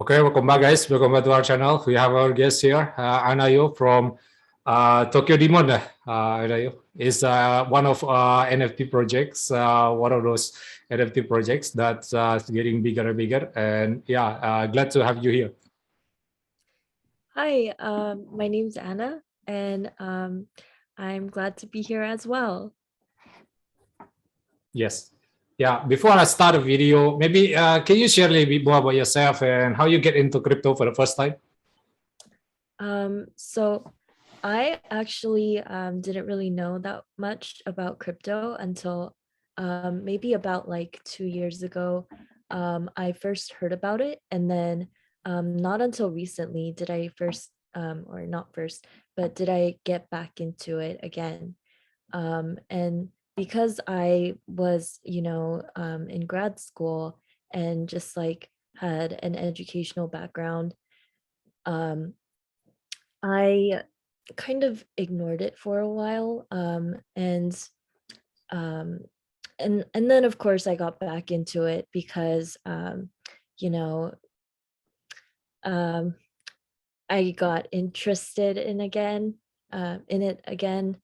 Okay, welcome back, guys. Welcome back to our channel. We have our guest here, Anayo from Tokyo Demon. Anayo is one of NFT projects, one of those NFT projects that's getting bigger and bigger. And yeah, glad to have you here. Hi, my name's Anna, and I'm glad to be here as well. Yes. Yeah, before I start the video, maybe can you share a little bit more about yourself and how you get into crypto for the first time? So I actually didn't really know that much about crypto until maybe about like 2 years ago. I first heard about it, and then not until recently did I first, or not first, but did I get back into it again. And because I was, in grad school and just like had an educational background, um, I kind of ignored it for a while. Um, and then of course I got back into it because you know um, I got interested in it again,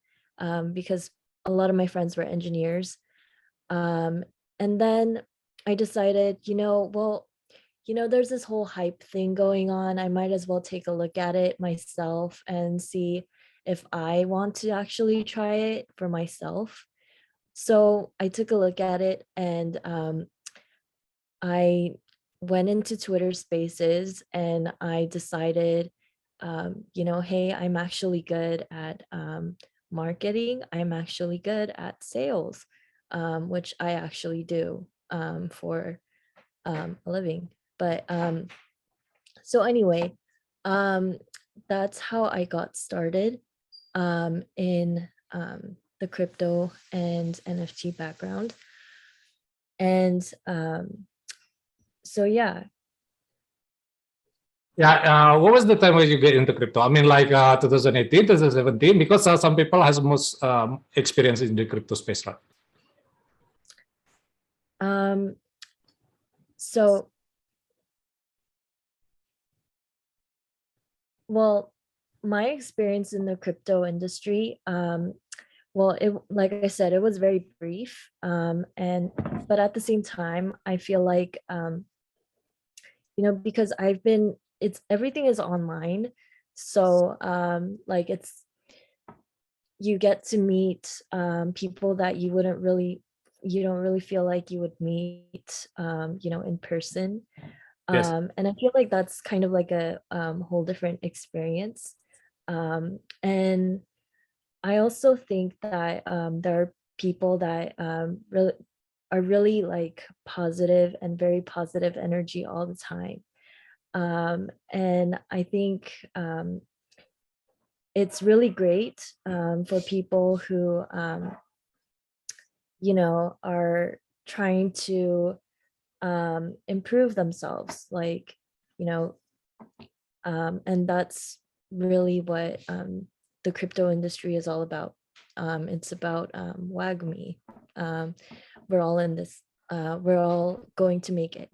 because a lot of my friends were engineers. Um, and then I decided, there's this whole hype thing going on. I might as well take a look at it myself and see if I want to actually try it for myself. So I took a look at it, and I went into Twitter Spaces and I decided, hey, I'm actually good at marketing. I'm actually good at sales, which I actually do for a living. But so anyway, um, that's how I got started in the crypto and NFT background. And so yeah. Yeah, what was the time when you get into crypto? I mean, like 2018, 2017, because some people has most experience in the crypto space, right? So, well, my experience in the crypto industry, well, it, like I said, it was very brief. But at the same time, I feel like, because it's everything is online. So, like you get to meet people that you don't really feel like you would meet, in person. Yes. And I feel like that's kind of like a whole different experience. And I also think that there are people that really are really like positive and very positive energy all the time. And I think it's really great for people who, are trying to improve themselves, like, you know, and that's really what the crypto industry is all about. It's about WAGMI. We're all in this. We're all going to make it.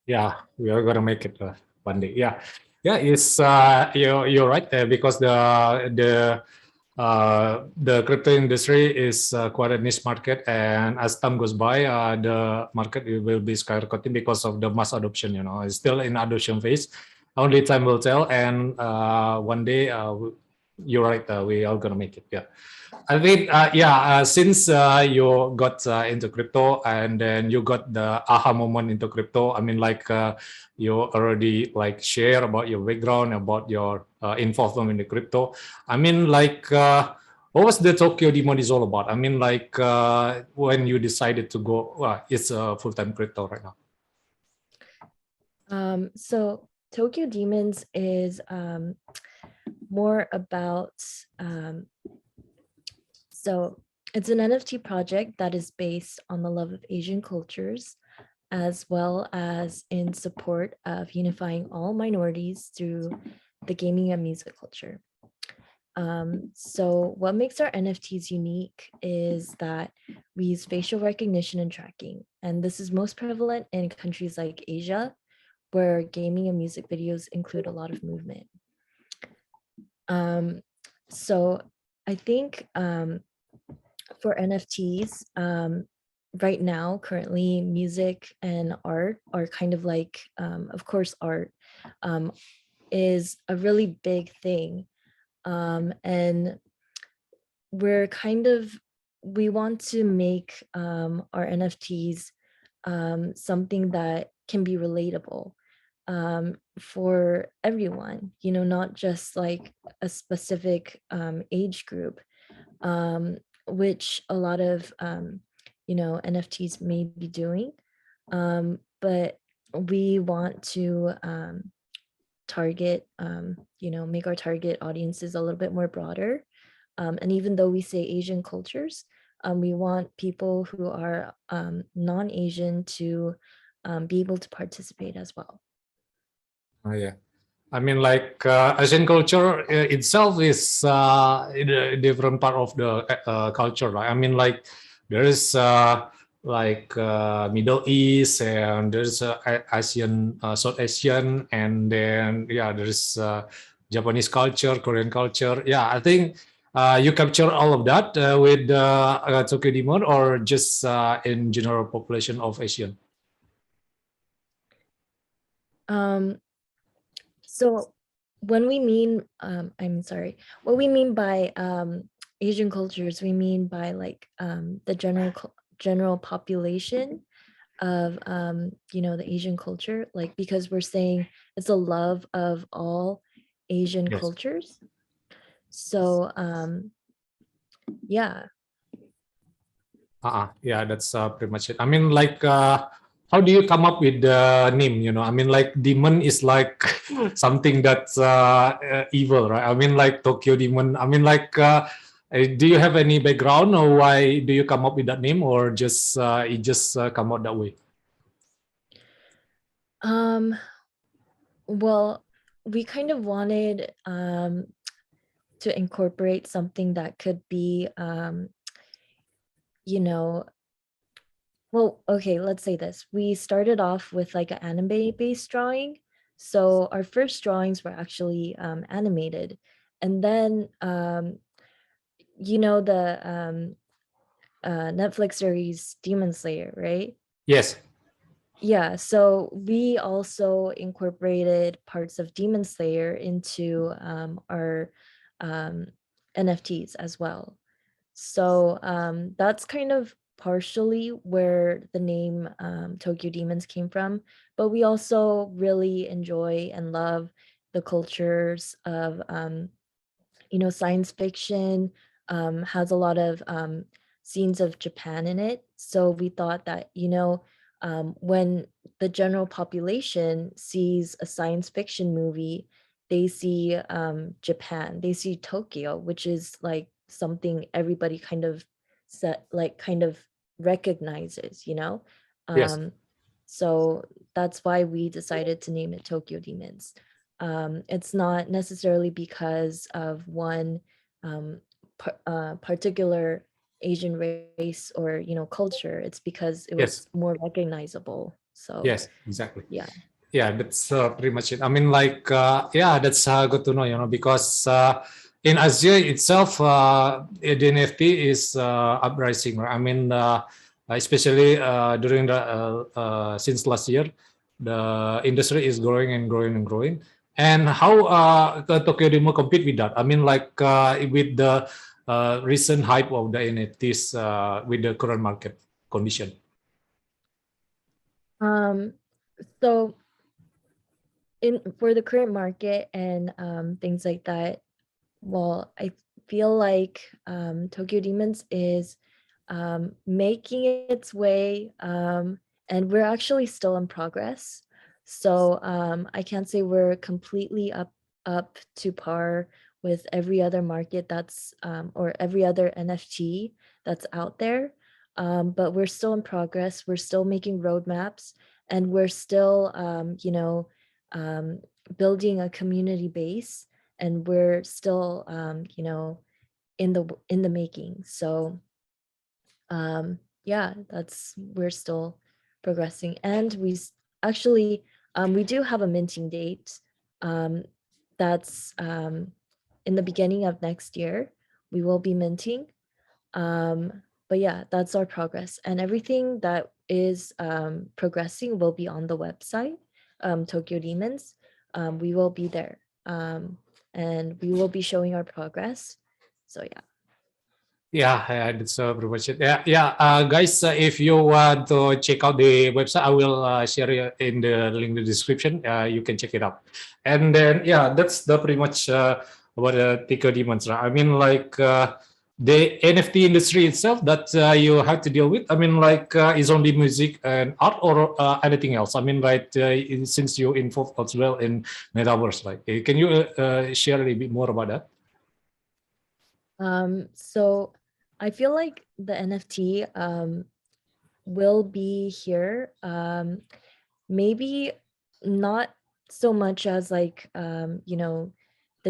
Yeah, we are gonna make it one day. Yeah, yeah. It's you're right there because the crypto industry is quite a niche market, and as time goes by, the market will be skyrocketing because of the mass adoption. You know, it's still in adoption phase. Only time will tell, and one day, you're right. We are gonna make it. Yeah. I think, since you got into crypto and then you got the aha moment into crypto, I mean, like you already like share about your background, about your involvement in the crypto. I mean, like, what was the Tokyo Demon is all about? I mean, like when you decided to go, it's a full-time crypto right now. So Tokyo Demons is more about so it's an NFT project that is based on the love of Asian cultures, as well as in support of unifying all minorities through the gaming and music culture. So what makes our NFTs unique is that we use facial recognition and tracking, and this is most prevalent in countries like Asia, where gaming and music videos include a lot of movement. So I think for NFTs, right now, currently, music and art are kind of like, of course, art is a really big thing. And we want to make our NFTs something that can be relatable for everyone, not just like a specific age group, which a lot of NFTs may be doing. But we want to target, make our target audiences a little bit more broader. And even though we say Asian cultures, we want people who are non-Asian to be able to participate as well. Oh, yeah. I mean, like Asian culture itself is in a different part of the culture, right? I mean, like there is like Middle East, and there's Asian, South Asian, and then yeah, there's Japanese culture, Korean culture. Yeah, I think you capture all of that with Tokyo Demon, or just in general population of Asian. So when we mean, I'm sorry, what we mean by Asian cultures, we mean by like the general population of the Asian culture, like, because we're saying it's a love of all Asian Yes. cultures. So yeah. Yeah, that's pretty much it. I mean, like, how do you come up with the name? I mean, like, demon is like something that's evil, right? I mean, like Tokyo Demon. I mean, like, do you have any background, or why do you come up with that name, or just it just come out that way? Well, we kind of wanted to incorporate something that could be well, okay, let's say this. We started off with like an anime-based drawing. So our first drawings were actually animated. And then, the Netflix series Demon Slayer, right? Yes. Yeah, so we also incorporated parts of Demon Slayer into our NFTs as well. So that's kind of partially where the name Tokyo Demons came from. But we also really enjoy and love the cultures of, science fiction, has a lot of scenes of Japan in it. So we thought that, when the general population sees a science fiction movie, they see Japan, they see Tokyo, which is like something everybody kind of recognizes, Yes. So that's why we decided to name it Tokyo Demons. It's not necessarily because of one particular Asian race or culture. It's because it Yes. was more recognizable. So Yes. Exactly. yeah. Yeah, that's pretty much it. I mean, like, yeah, that's good to know, because in Asia itself, the NFT is uprising, right? I mean, especially during the since last year, the industry is growing and growing and growing. And how the Tokyo Demo compete with that? I mean, like with the recent hype of the NFTs with the current market condition. So for the current market and things like that, well, I feel like Tokyo Demons is making its way, and we're actually still in progress. So I can't say we're completely up to par with every other market that's or every other NFT that's out there. But we're still in progress. We're still making roadmaps, and we're still building a community base, and we're still in the making. So yeah, we're still progressing. And actually We do have a minting date. That's in the beginning of next year. We will be minting. But yeah, that's our progress, and everything that is progressing will be on the website, Tokyo Demons. We will be there, and we will be showing our progress. So yeah. Yeah, that's pretty much it. Yeah. Guys, if you want to check out the website, I will share it in the link in the description. You can check it out. And then, yeah, that's the pretty much what Tico Demons. Right? I mean, like the NFT industry itself that you have to deal with. I mean, like is only music and art or anything else. I mean, like since you involved as well in Metaverse, like, can you share a little bit more about that? So I feel like the NFT will be here. Maybe not so much as like the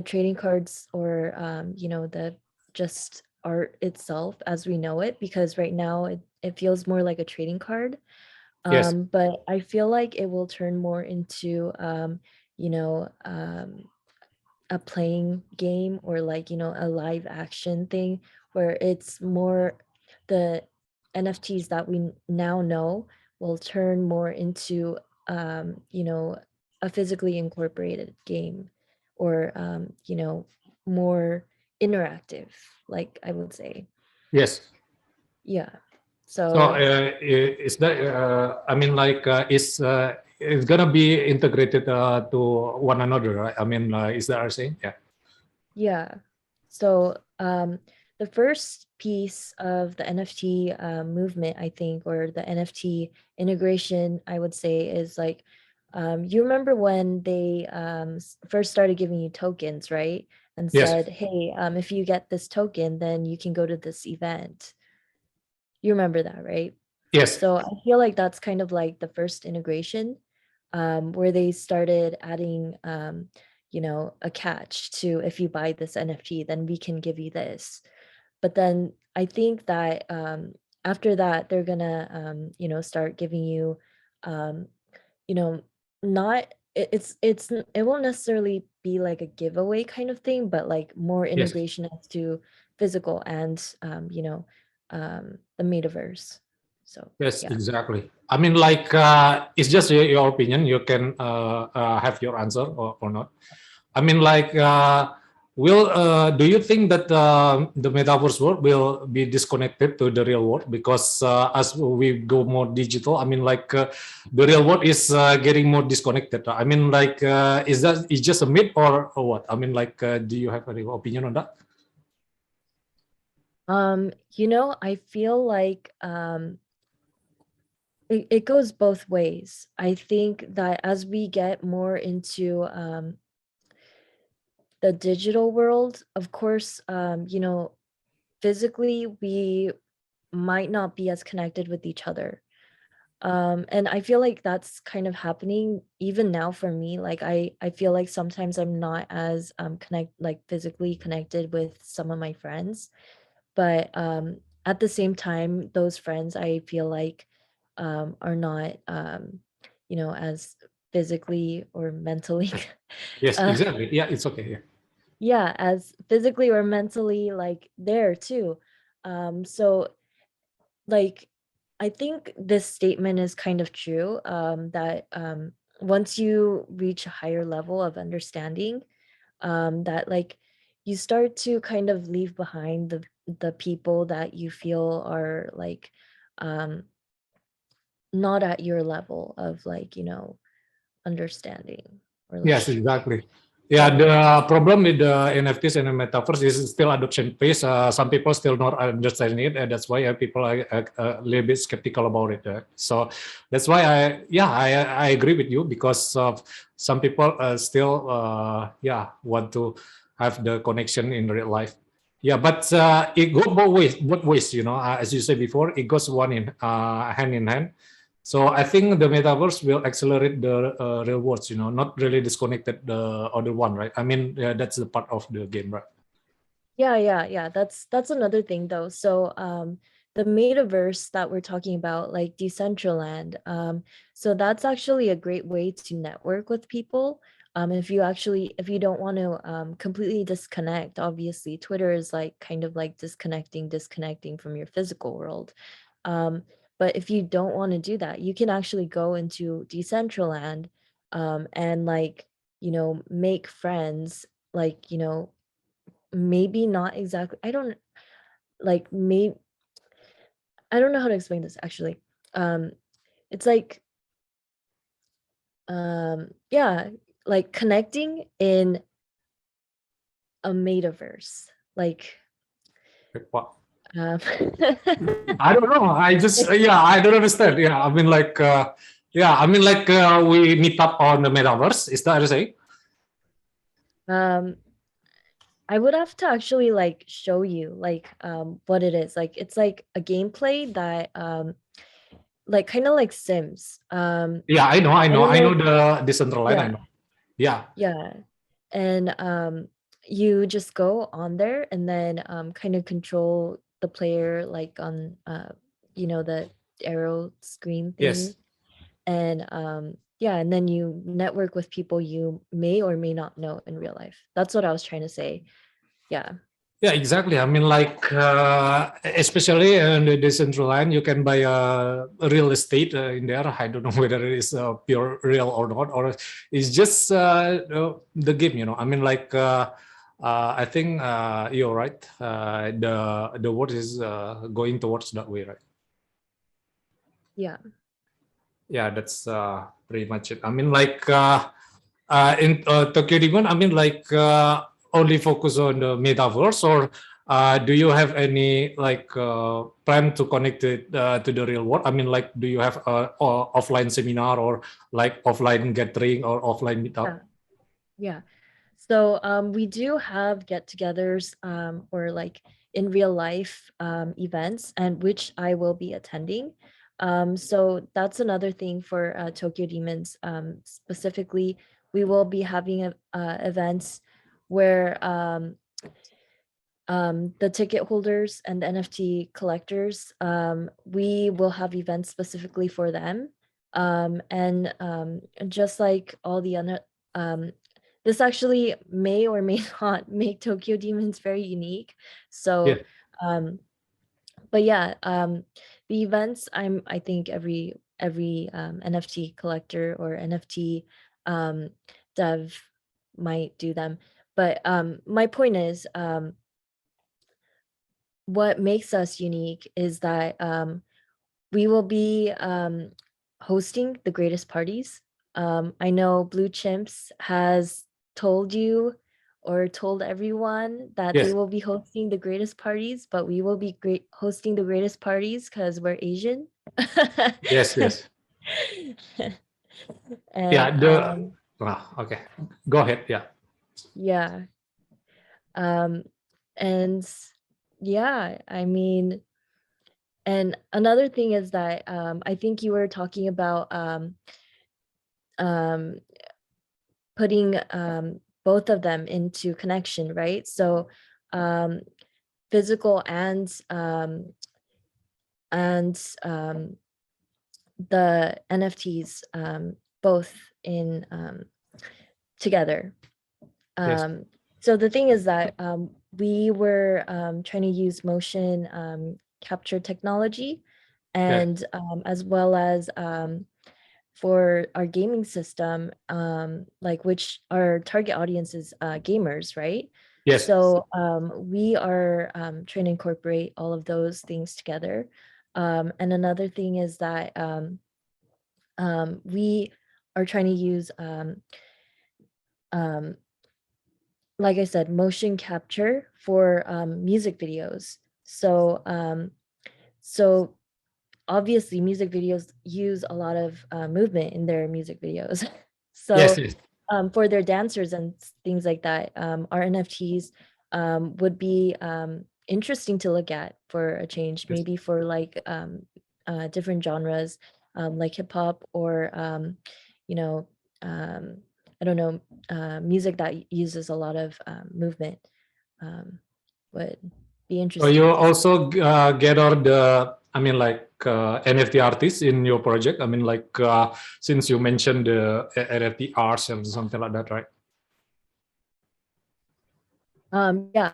trading cards or the just art itself as we know it, because right now it feels more like a trading card. Yes. But I feel like it will turn more into you know um, a playing game, or like a live action thing, where it's more the NFTs that we now know will turn more into a physically incorporated game, or more interactive, like I would say. Yes. Yeah. So So is that I mean like it's gonna be integrated to one another, right? I mean, is that our saying? Yeah. yeah. So the first piece of the NFT movement, I think, or the NFT integration, I would say, is like, you remember when they first started giving you tokens, right? And Yes. said, hey, if you get this token, then you can go to this event. You remember that, right? Yes. So I feel like that's kind of like the first integration, where they started adding, a catch to, if you buy this NFT, then we can give you this. But then I think that after that, they're gonna, start giving you, um, you know, not it won't necessarily be like a giveaway kind of thing, but like more Yes. integration as to physical and the metaverse. So Yes. yeah. Exactly. I mean, like it's just your opinion. You can have your answer or not. I mean, like, will do you think that the metaverse world will be disconnected to the real world because as we go more digital, I mean, like, the real world is getting more disconnected. I mean, like, is that is just a myth or what? I mean, like, do you have any opinion on that? I feel like it goes both ways. I think that as we get more into the digital world, of course, physically we might not be as connected with each other. And I feel like that's kind of happening even now for me. Like I feel like sometimes I'm not as physically connected with some of my friends, but at the same time, those friends I feel like are not as physically or mentally Yes, uh, exactly. Yeah, it's okay. Yeah. yeah, as physically or mentally like there too. So like I think this statement is kind of true, that once you reach a higher level of understanding, that like you start to kind of leave behind the people that you feel are like um not at your level of like understanding, or Yes, like exactly. Yeah, yeah. the problem with the NFTs and the metaverse is still adoption phase. Some people still not understanding it, and that's why people are a little bit skeptical about it. So that's why I agree with you because some people still want to have the connection in real life. Yeah, but it goes both ways. Both ways, as you said before, it goes one in hand in hand. So I think the metaverse will accelerate the real world, not really disconnected the other one, right? I mean, yeah, that's the part of the game, right? Yeah, that's another thing though. So the metaverse that we're talking about, like Decentraland, so that's actually a great way to network with people. If you don't want to completely disconnect, obviously Twitter is like kind of like disconnecting from your physical world. But if you don't want to do that, you can actually go into Decentraland, and like, make friends, like, maybe not exactly, like maybe I don't know how to explain this actually. It's like, yeah, like connecting in a metaverse, like, What? um, I don't know. I just yeah, I don't understand. Yeah, I mean like we meet up on the metaverse. Is that what you're saying? um, I would have to actually like show you like what it is. Like it's like a gameplay that like kind of like Sims. Yeah, I know, I don't I know know. the Decentraland. I Yeah, know. Yeah. yeah. And you just go on there and then kind of control the player like on the arrow screen Yes. thingy. And yeah, and then you network with people you may or may not know in real life. That's what I was trying to say. Yeah. Yeah, exactly. I mean, like, especially in the Decentraland, you can buy real estate in there. I don't know whether it is pure real or not, or it's just the game. I mean, like, I think you're right. The world is going towards that way, right? Yeah. Yeah, that's pretty much it. I mean, like, in Tokyo Demon, I mean, like, only focus on the metaverse, or do you have any like plan to connect it to the real world? I mean, like, do you have offline seminar or like offline gathering or offline meetup? Yeah. Yeah. So we do have get-togethers or like in real life events, and which I will be attending. So that's another thing for Tokyo Demons. Specifically, we will be having events where the ticket holders and the NFT collectors, we will have events specifically for them. And just like all the other, this actually may or may not make Tokyo Demons very unique. Yeah. So, but yeah, the events, I think every NFT collector or NFT dev might do them. But my point is, what makes us unique is that we will be hosting the greatest parties. I know Blue Chimps has told you or told everyone that they Yes. will be hosting the greatest parties, but we will be hosting the greatest parties because we're Asian. Yes. Yes. Yeah. And Okay. Go ahead. Yeah. yeah, um, and yeah, I mean, and another thing is that I think you were talking about um, putting both of them into connection, right? So um, physical and the NFTs both in together. Yes. So the thing is that we were trying to use motion capture technology, Yes. and as well as for our gaming system, like which our target audience is gamers, right? Yes. So we are trying to incorporate all of those things together. And another thing is that we are trying to use, um, like I said, motion capture for music videos. So so obviously music videos use a lot of movement in their music videos. Yes. So Yes. for their dancers and things like that, our NFTs would be interesting to look at for a change, Yes. maybe for like different genres, like hip hop or you know um, I don't know, music that uses a lot of movement. Um, would. be So interesting you to see. also gather the, I mean, like NFT artists in your project. I mean, like since you mentioned the NFT arts and something like that, right? Yeah.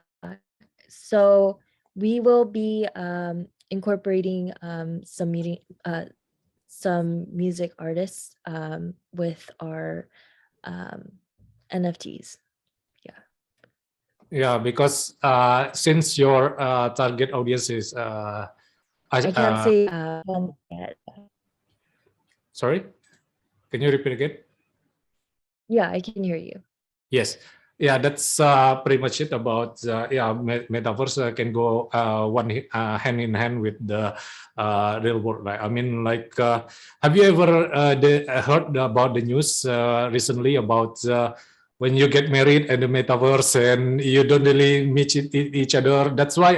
So we will be incorporating some music artists with our NFTs. Yeah. Yeah, because since your target audience is, I can't say one yet. sorry, can you repeat again? Yeah, I can hear you. Yes. Yeah, that's pretty much it about yeah, metaverse can go hand in hand with the real world, right? I mean, like, have you ever heard about the news recently about when you get married in the metaverse and you don't really meet each other? That's why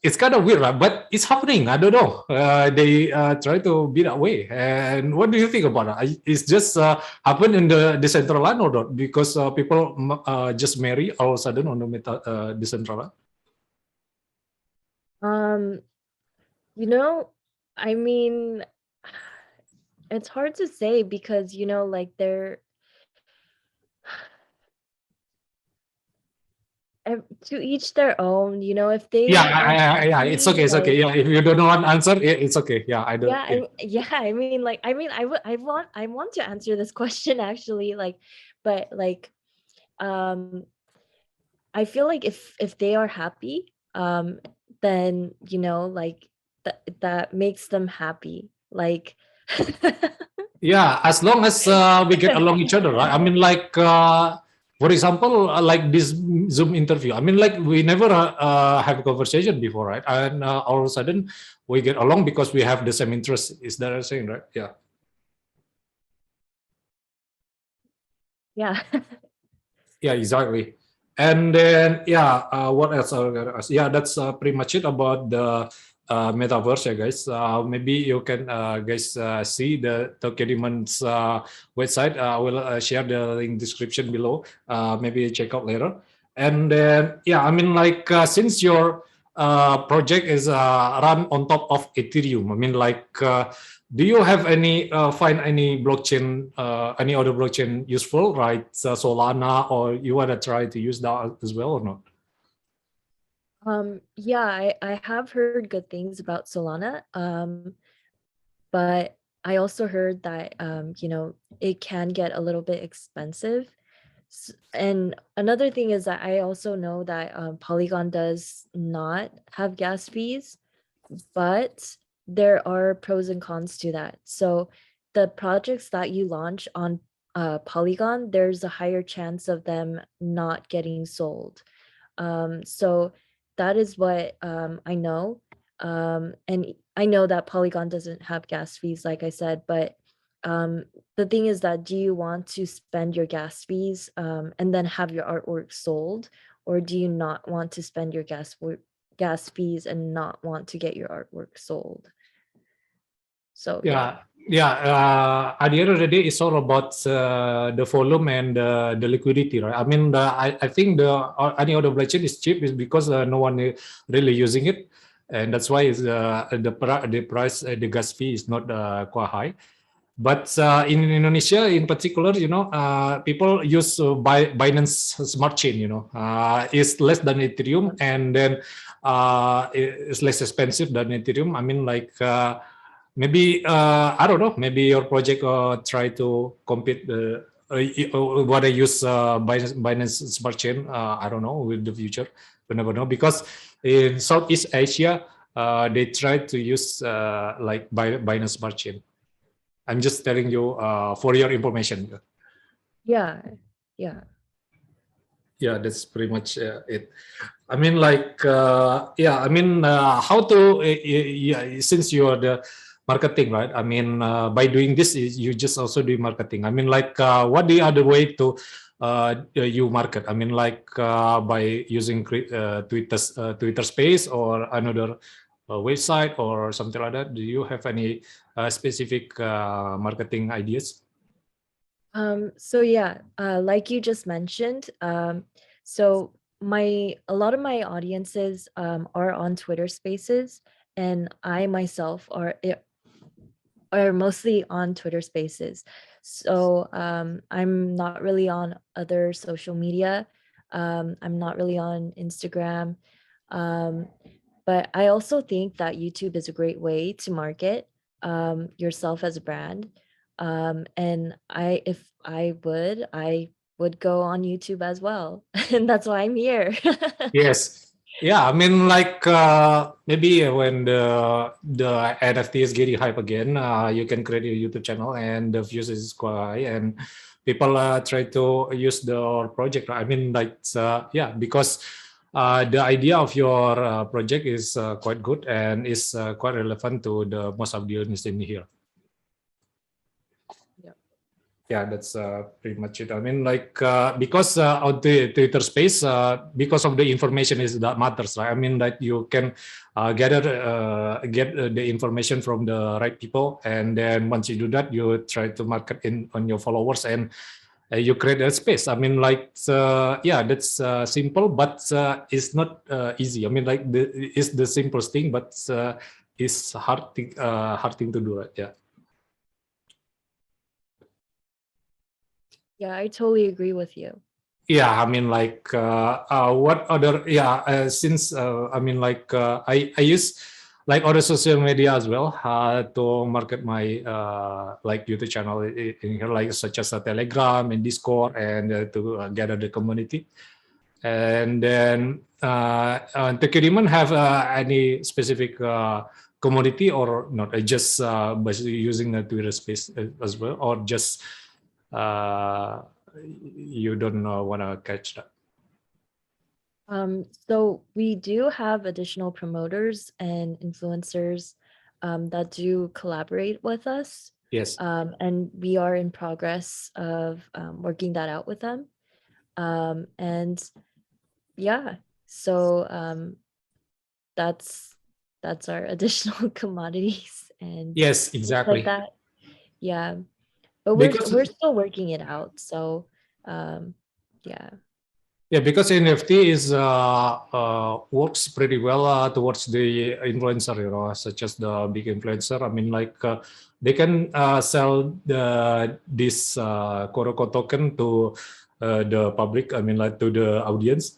it's kind of weird, right? But it's happening. I don't know. They try to be that way. And what do you think about it? It's just happen in the Decentraland or not? Because people just marry all of a sudden on the Decentraland. Um, you know, I mean, it's hard to say because like to each their own. If Yeah, they are yeah. It's happy, okay. It's okay. like Yeah, if you don't want answer, it's okay. Yeah, I don't. yeah, Yeah. yeah. I want to answer this question actually, but um, I feel like if they are happy, then like that makes them happy. Like, Yeah, as long as we get along each other, right? I mean, like, for example, like this Zoom interview. I mean, like, we never have a conversation before, right? And all of a sudden, we get along because we have the same interest. Is that a saying, right? Yeah. yeah. Yeah, exactly. And then, yeah, what else? Yeah, that's pretty much it about the metaverse, yeah, guys. Maybe you can, guys, see the Tokedemon's website. I will share the link description below. Maybe check out later. And then, yeah, I mean, like, since your project is run on top of Ethereum, I mean, like, do you have any find any blockchain, any other blockchain useful, right? Solana, or you want to try to use that as well or not? Yeah, I have heard good things about Solana. But I also heard that it can get a little bit expensive. And another thing is that I also know that Polygon does not have gas fees, but there are pros and cons to that. So the projects that you launch on Polygon, there's a higher chance of them not getting sold. So that is what I know. And I know that Polygon doesn't have gas fees, like I said, but the thing is that do you want to spend your gas fees and then have your artwork sold, or do you not want to spend your gas fees and not want to get your artwork sold? So yeah. Yeah. At the end of the day, it's all about the volume and the liquidity, right? I mean, I think any other blockchain is cheap is because no one is really using it, and that's why the price, the gas fee is not quite high. But in Indonesia, in particular, people use Binance Smart Chain. It's less than Ethereum, and then it's less expensive than Ethereum. I mean, like. Maybe I don't know. Maybe your project try to compete what I use Binance Smart Chain. I don't know with the future. We never know because in Southeast Asia they try to use like Binance Smart Chain. I'm just telling you for your information. Yeah. Yeah. Yeah, that's pretty much it. I mean, like, yeah, I mean, how to, yeah, since you are the marketing, right? I mean, by doing this, you just also do marketing. I mean, like, what the other way to you market? I mean, like, by using Twitter Space or another website or something like that. Do you have any specific marketing ideas? So yeah, like you just mentioned, so a lot of my audiences are on Twitter Spaces, and I myself are mostly on Twitter Spaces. So I'm not really on other social media. I'm not really on Instagram. Um, but I also think that YouTube is a great way to market yourself as a brand. And if I would go on YouTube as well. And that's why I'm here. Yes. Yeah, I mean, like maybe when the NFT is getting hype again, you can create a YouTube channel and the views is quite high, and people try to use the project. I mean, like yeah, because the idea of your project is quite good and is quite relevant to the most of the audience in here. Yeah, that's pretty much it. I mean, like because of the Twitter space, because of the information is that matters, right? I mean, that you can get the information from the right people, and then once you do that, you try to market in on your followers, and you create a space. I mean, like yeah, that's simple, but it's not easy. I mean, like it's the simplest thing, but it's hard thing to do, right? Yeah. Yeah, I totally agree with you. Yeah, I mean, like, what other? Yeah, since I mean, like, I use like other social media as well to market my like YouTube channel in here, like such as Telegram and Discord, and to gather the community. And then, Tekiriman have any specific community or not? Just basically using the Twitter space as well, or just uh, you don't want to catch that? So we do have additional promoters and influencers that do collaborate with us. Yes. And we are in progress of working that out with them. And yeah, so that's our additional commodities and Yes, things like exactly. that. Yeah, but Because we're still working it out. So yeah. yeah, because NFT is works pretty well towards the influencer, such as the big influencer. I mean, like they can sell this Koroko token to the public. I mean, like to the audience,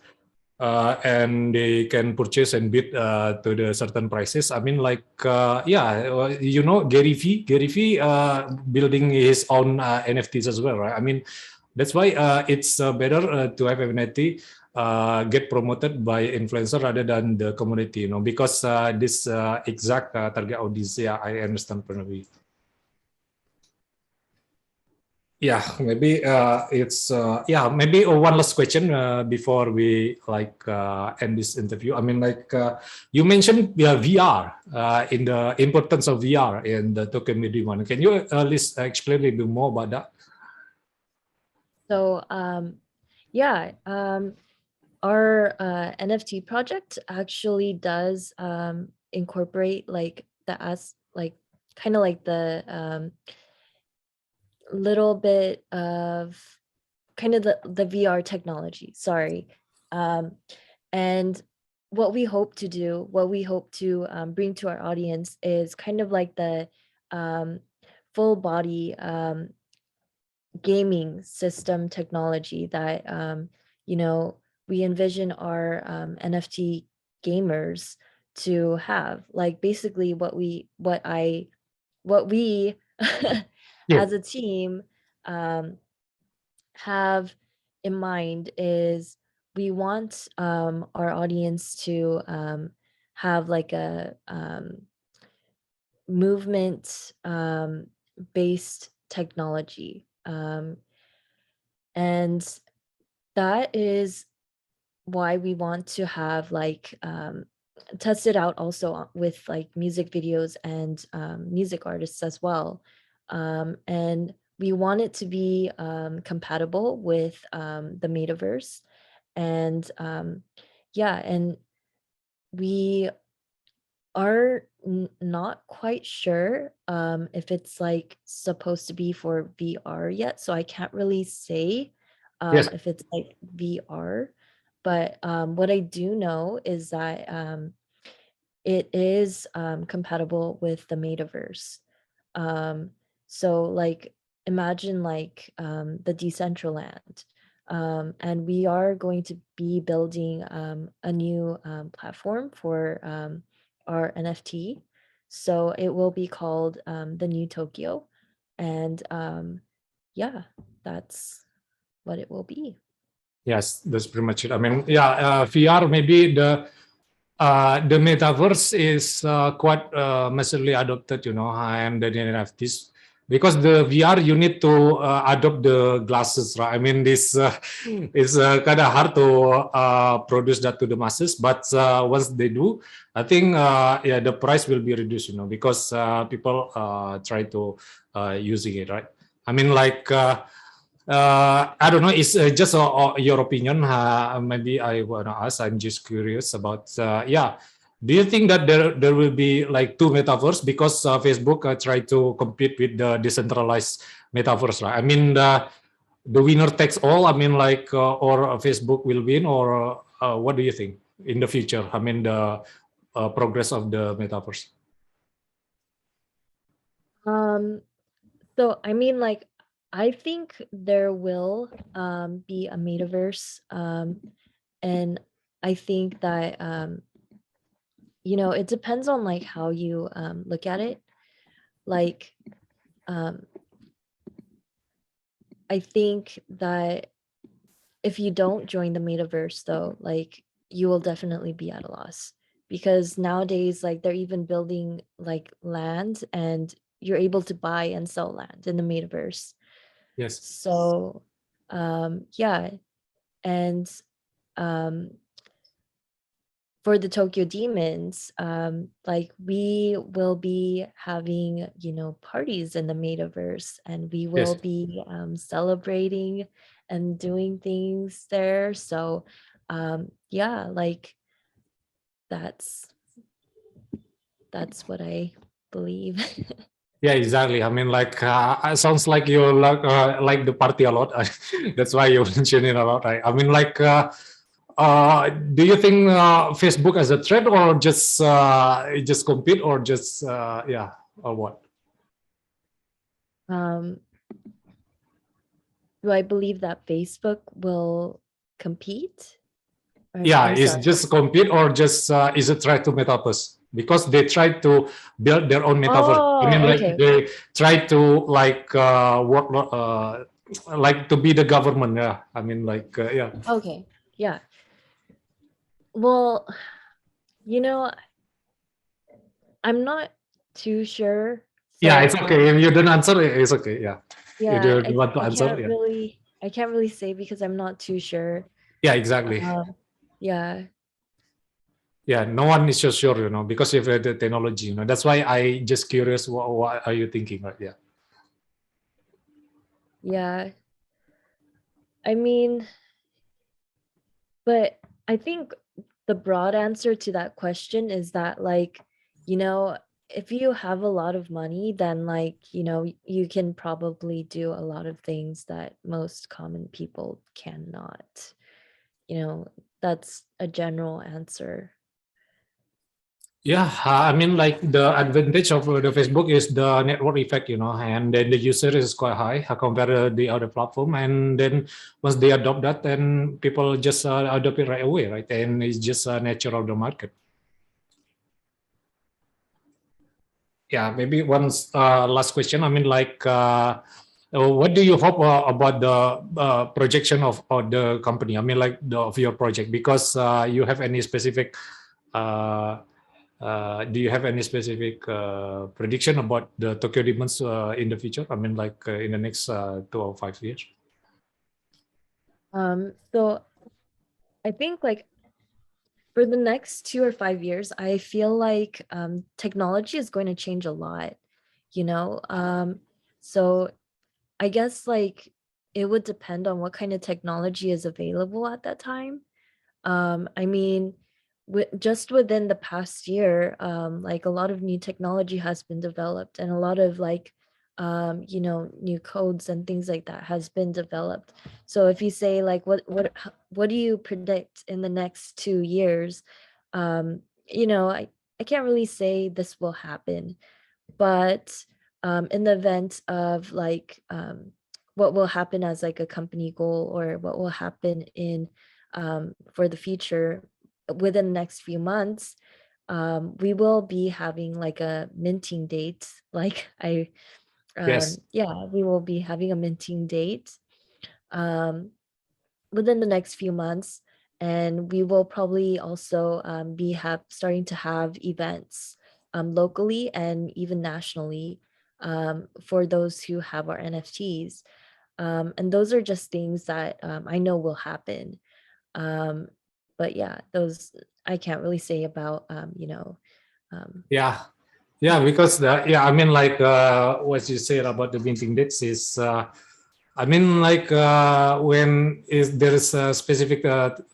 and they can purchase and bid to the certain prices. I mean, like yeah, Gary V building his own NFTs as well, right? I mean, that's why it's better to have NFT get promoted by influencer rather than the community, because this exact target audience. Yeah, I understand, Pranavi. Yeah, maybe it's yeah, maybe one last question before we like end this interview. I mean, like you mentioned VR in the importance of VR in the token demand. Can you explain a little bit more about that? So yeah, our NFT project actually does incorporate like like kind of like the little bit of kind of the VR technology. Sorry, and what we hope to do, what we hope to bring to our audience is kind of like the um, full body gaming system technology that we envision our NFT gamers to have. Like basically what we Yeah. as a team um, have in mind is we want our audience to have like a movement based technology. And that is why we want to have like test it out also with like music videos and music artists as well. And we want it to be compatible with the metaverse. And yeah, and we are not quite sure if it's like supposed to be for VR yet. So I can't really say Yes. if it's like VR, but what I do know is that it is compatible with the metaverse. So like imagine like the Decentraland. And we are going to be building a new platform for our NFT. So it will be called the New Tokyo. And yeah, that's what it will be. Yes, that's pretty much it. I mean, yeah, VR, maybe the metaverse is quite massively adopted, and the NFTs, because the VR you need to adopt the glasses, right? I mean, this is kind of hard to produce that to the masses, but once they do, I think yeah, the price will be reduced, because people try to using it, right? I mean, like. I don't know. It's just your opinion. Maybe I wanna ask. I'm just curious about. Yeah, do you think that there will be like two metaverse because Facebook try to compete with the decentralized metaverse, right? I mean, the winner takes all. I mean, like, or Facebook will win, or what do you think in the future? I mean, the progress of the metaverse. So I mean, like, I think there will be a metaverse, and I think that it depends on like how you look at it. Like, um, I think that if you don't join the metaverse, though, like you will definitely be at a loss because nowadays, like they're even building like land, and you're able to buy and sell land in the metaverse. Yes. So, yeah, and um, for the Tokyo Demons, like we will be having, parties in the metaverse, and we will Yes. be celebrating and doing things there. So, yeah, like that's what I believe. Yeah, exactly. I mean, like, it sounds like you like the party a lot. That's why you mention it a lot, right? I mean, like, do you think Facebook as a threat, or just compete, or just yeah, or what? um, do I believe that Facebook will compete? Yeah, I'm is sorry. just compete, or just is a threat to metaverse? Because they try to build their own metaverse. I mean, Oh, like okay, okay. they try to like work like to be the government. Yeah, I mean, like yeah. Okay. Yeah. Well, you know, I'm not too sure. Yeah, So, it's okay. If you don't answer, it's okay. Yeah. You yeah, don't want to I answer, can't yeah. really say because I'm not too sure. Yeah, exactly. Yeah. Yeah, no one is so sure, because of the technology, That's why I just curious, what are you thinking, right? Yeah. Yeah. I mean, but I think the broad answer to that question is that like, if you have a lot of money, then like, you can probably do a lot of things that most common people cannot. That's a general answer. Yeah, I mean, like the advantage of the Facebook is the network effect, and then the user is quite high compared to the other platform. And then once they adopt that, then people just adopt it right away, right? And it's just a nature of the market. Yeah, maybe one last question. I mean, like, what do you hope about the projection of the company? I mean, like of your project, because you have any specific uh, do you have any specific prediction about the Tokyo Demons in the future? I mean, like in the next 2 or 5 years? So I think like for the next 2 or 5 years, I feel like technology is going to change a lot, you know? So I guess like it would depend on what kind of technology is available at that time. I mean, just within the past year, like a lot of new technology has been developed, and a lot of like you know, new codes and things like that has been developed. So if you say like, what do you predict in the next 2 years? You know, I can't really say this will happen, but in the event of like what will happen as like a company goal, or what will happen in for the future within the next few months, we will be having like a minting date. Like Yes. yeah, we will be having a minting date um, within the next few months, and we will probably also be starting to have events locally and even nationally for those who have our NFTs. And those are just things that I know will happen. Um, but yeah, those I can't really say about, you know, Yeah. Yeah, yeah. because I mean, like what you said about the minting dates is, I mean, like when is there is a specific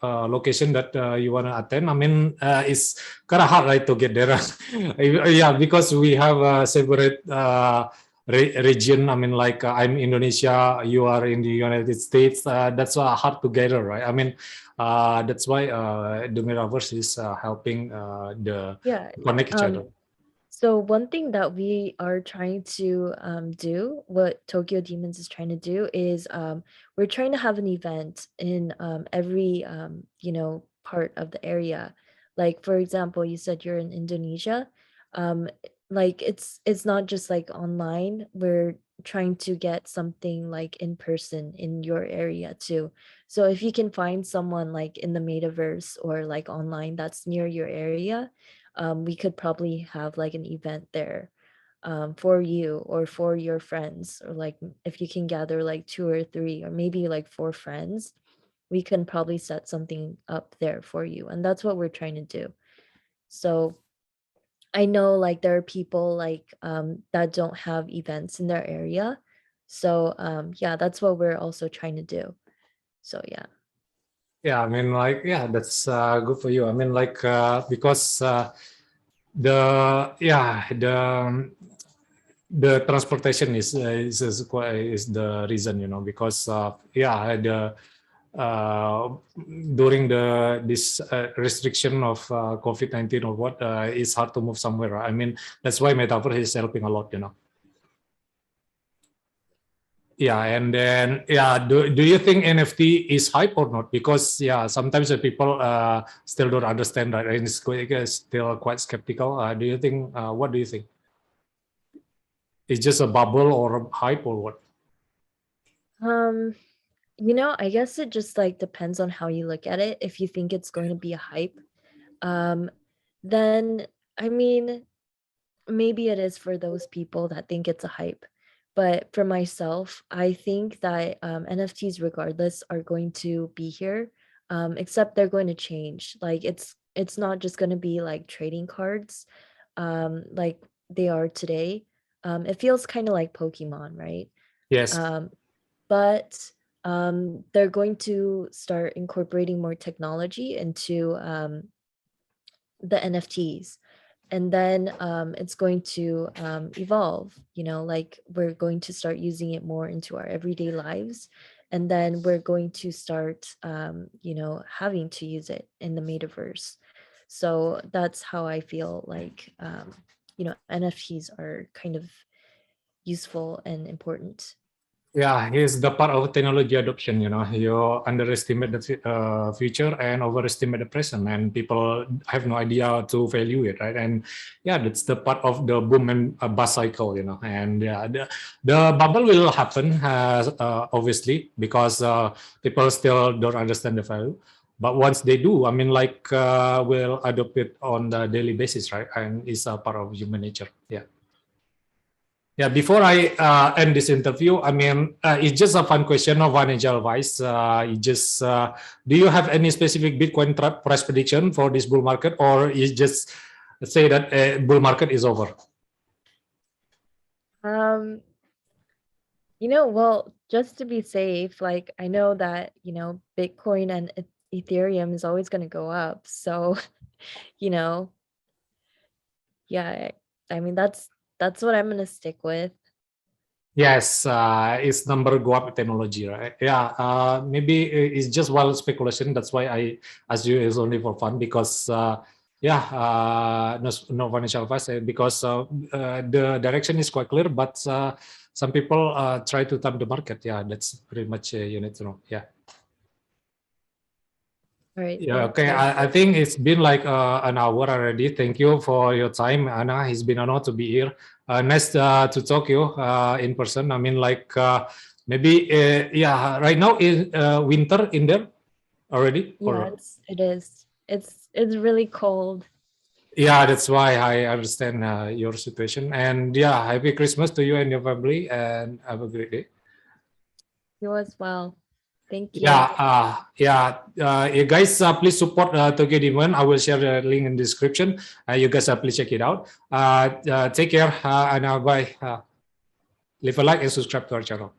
location that you want to attend. I mean, it's kind of hard, right, to get there. Yeah, because we have a separate region. I mean, like I'm Indonesia, you are in the United States. That's hard to gather, right? I mean, that's why the metaverse is helping the Yeah. connect each other. So one thing that we are trying to do, what Tokyo Demons is trying to do, is we're trying to have an event in every you know, part of the area. Like for example, you said you're in Indonesia. Um, like it's not just like online. We're trying to get something like in person in your area too. So if you can find someone like in the metaverse or like online that's near your area, we could probably have like an event there for you or for your friends, or like if you can gather like 2 or 3 or maybe like 4 friends, we can probably set something up there for you. And that's what we're trying to do. So I know like there are people like that don't have events in their area. So yeah, that's what we're also trying to do. So yeah. Yeah, I mean, like, yeah, that's good for you. I mean, like, because the yeah the transportation is the reason, you know, because yeah, the uh, during the this restriction of COVID-19 or what, it's hard to move somewhere. Right? I mean, that's why metaverse is helping a lot, you know. Yeah, and then yeah, do you think NFT is hype or not? Because yeah, sometimes the people still don't understand that, and it's still quite skeptical. Do you think? What do you think? It's just a bubble or a hype or what? Um you know, I guess it just like depends on how you look at it. If you think it's going to be a hype, um, then I mean, maybe it is for those people that think it's a hype. But for myself, I think that NFTs, regardless, are going to be here. Except they're going to change. Like it's not just going to be like trading cards, like they are today. It feels kind of like Pokemon, right? Yes. Um, but they're going to start incorporating more technology into the NFTs. And then it's going to evolve, you know, like we're going to start using it more into our everyday lives. And then we're going to start, you know, having to use it in the metaverse. So that's how I feel like, you know, NFTs are kind of useful and important. Yeah, here's the part of technology adoption. You know, you underestimate the future and overestimate the present, and people have no idea to value it, right? And yeah, that's the part of the boom and bust cycle. You know, and yeah, the bubble will happen, obviously, because people still don't understand the value. But once they do, I mean, like, will adopt it on the daily basis, right? And it's a part of human nature. Yeah. Yeah, before I end this interview, I mean, it's just a fun question of financial advice. Do you have any specific Bitcoin price prediction for this bull market, or you just say that bull market is over? Um, you know, well, just to be safe, like I know that, you know, Bitcoin and Ethereum is always going to go up. So, you know, yeah, I mean that's what I'm going to stick with. Yes, it's number go up technology, right? Yeah, maybe it's just wild speculation. That's why I asked you is only for fun because yeah, no financial advice because the direction is quite clear, but some people try to time the market. Yeah, that's pretty much you need to know. Yeah. All right. Yeah, Thank okay. you. I think it's been like an hour already. Thank you for your time, Anna. It's been an honor to be here. Nice to talk to you in person. I mean, like maybe, yeah, right now is winter in there already? Yeah, Or it is. It's really cold. yeah, that's why I understand your situation. And yeah, happy Christmas to you and your family, and have a great day. You as well. Thank you. You guys, please support Tokyo Demon. I will share the link in the description. You guys, please check it out. Take care and bye. Leave a like and subscribe to our channel.